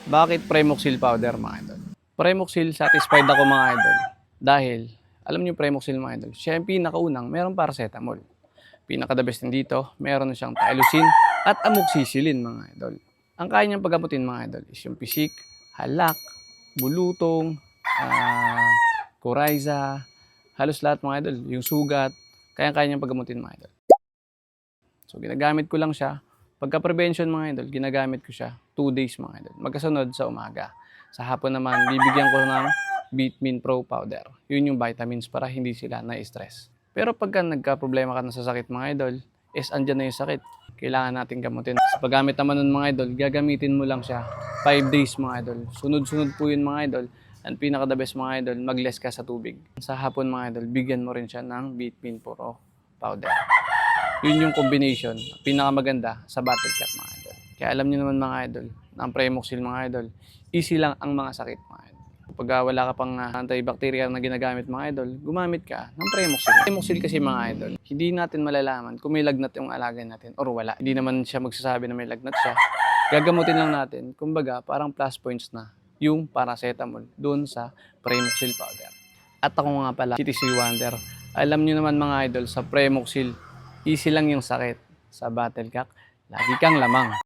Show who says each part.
Speaker 1: Bakit Premoxil powder mga idol? Premoxil satisfied ako mga idol. Dahil, alam niyo Premoxil mga idol, siya yung pinakaunang merong paracetamol. Pinaka-the best din dito, meron siyang Tylosin at Amoxicillin mga idol. Ang kaya niyang pagamutin mga idol is yung pisik, halak, bulutong, coryza, halos lahat mga idol, yung sugat, kaya niyang pagamutin mga idol. So ginagamit ko lang siya. Pagka-prevention mga idol, ginagamit ko siya 2 days mga idol. Magkasunod sa umaga. Sa hapon naman, bibigyan ko ng Vitamin Pro powder. Yun yung vitamins para hindi sila na-stress. Pero pagka nagka-problema ka na sa sakit mga idol, is andyan na yung sakit. Kailangan natin gamutin. Sa paggamit naman nun mga idol, gagamitin mo lang siya 5 days mga idol. Sunod-sunod po yun mga idol. And pinaka-the best mga idol, mag-less ka sa tubig. Sa hapon mga idol, bigyan mo rin siya ng Vitamin Pro powder. Yun yung combination, pinakamaganda sa Battle Cat mga idol. Kaya alam niyo naman mga idol, na ang Premoxil mga idol, easy lang ang mga sakit mga idol. Kapag wala ka pang antibacterial na ginagamit mga idol, gumamit ka ng Premoxil. Premoxil kasi mga idol, hindi natin malalaman kung may lagnat yung alaga natin or wala. Hindi naman siya magsasabi na may lagnat siya. Gagamutin lang natin, kumbaga parang plus points na yung paracetamol doon sa Premoxil powder. At ako nga pala, CTC Wonder. Alam niyo naman mga idol, sa Premoxil, easy lang yung sakit. Sa Battle Cat, lagi kang lamang.